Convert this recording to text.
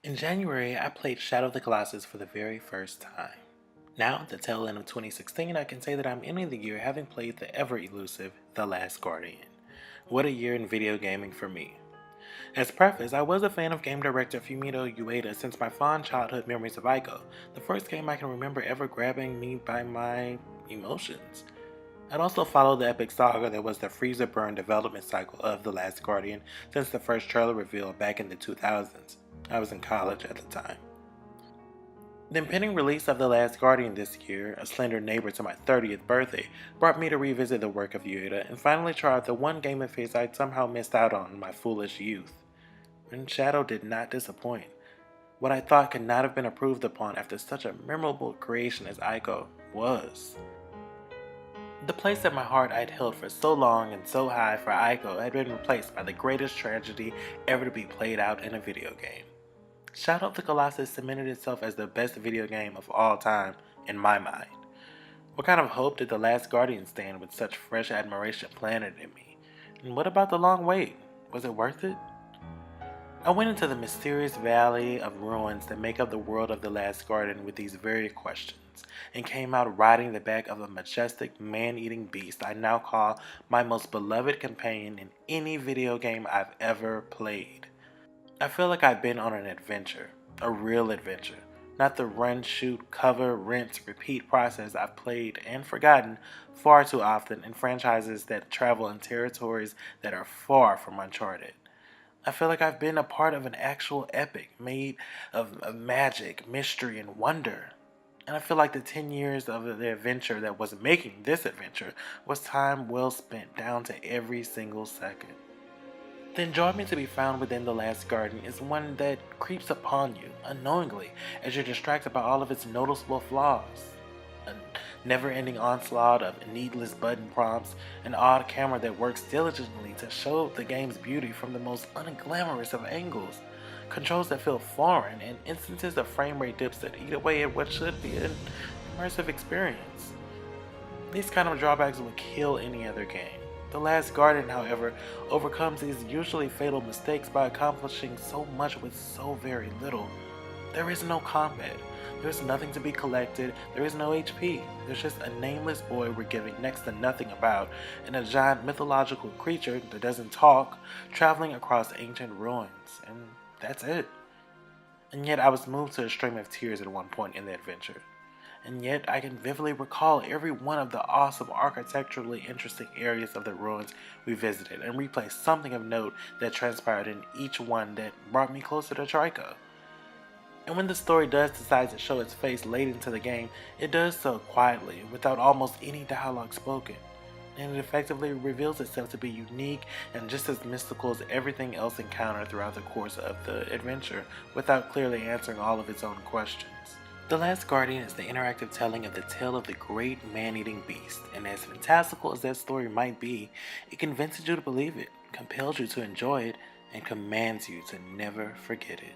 In January, I played Shadow of the Colossus for the very first time. Now, at the tail end of 2016, I can say that I'm ending the year having played the ever elusive The Last Guardian. What a year in video gaming for me. As preface, I was a fan of game director Fumito Ueda since my fond childhood memories of Ico, the first game I can remember ever grabbing me by my emotions. I'd also followed the epic saga that was the freezer burn development cycle of The Last Guardian since the first trailer reveal back in the 2000s. I was in college at the time. The impending release of The Last Guardian this year, a slender neighbor to my 30th birthday, brought me to revisit the work of Ueda and finally try out the one game of his I'd somehow missed out on in my foolish youth. And Shadow did not disappoint. What I thought could not have been improved upon after such a memorable creation as Ico was. The place at my heart I'd held for so long and so high for Ico had been replaced by the greatest tragedy ever to be played out in a video game. Shadow of the Colossus cemented itself as the best video game of all time, in my mind. What kind of hope did The Last Guardian stand with such fresh admiration planted in me? And what about the long wait? Was it worth it? I went into the mysterious valley of ruins that make up the world of The Last Guardian with these very questions, and came out riding the back of a majestic man-eating beast I now call my most beloved companion in any video game I've ever played. I feel like I've been on an adventure, a real adventure, not the run, shoot, cover, rinse, repeat process I've played and forgotten far too often in franchises that travel in territories that are far from uncharted. I feel like I've been a part of an actual epic made of magic, mystery, and wonder. And I feel like the 10 years of the adventure that was making this adventure was time well spent down to every single second. The enjoyment to be found within The Last Guardian is one that creeps upon you unknowingly as you're distracted by all of its noticeable flaws. A never-ending onslaught of needless button prompts, an odd camera that works diligently to show the game's beauty from the most unglamorous of angles, controls that feel foreign, and instances of frame rate dips that eat away at what should be an immersive experience. These kind of drawbacks will kill any other game. The Last Guardian, however, overcomes these usually fatal mistakes by accomplishing so much with so very little. There is no combat. There is nothing to be collected. There is no HP. There's just a nameless boy we're giving next to nothing about, and a giant mythological creature that doesn't talk, traveling across ancient ruins. And that's it. And yet I was moved to a stream of tears at one point in the adventure. And yet I can vividly recall every one of the awesome architecturally interesting areas of the ruins we visited and replay something of note that transpired in each one that brought me closer to Trico. And when the story does decide to show its face late into the game, it does so quietly, without almost any dialogue spoken. And it effectively reveals itself to be unique and just as mystical as everything else encountered throughout the course of the adventure, without clearly answering all of its own questions. The Last Guardian is the interactive telling of the tale of the great man-eating beast, and as fantastical as that story might be, it convinces you to believe it, compels you to enjoy it, and commands you to never forget it.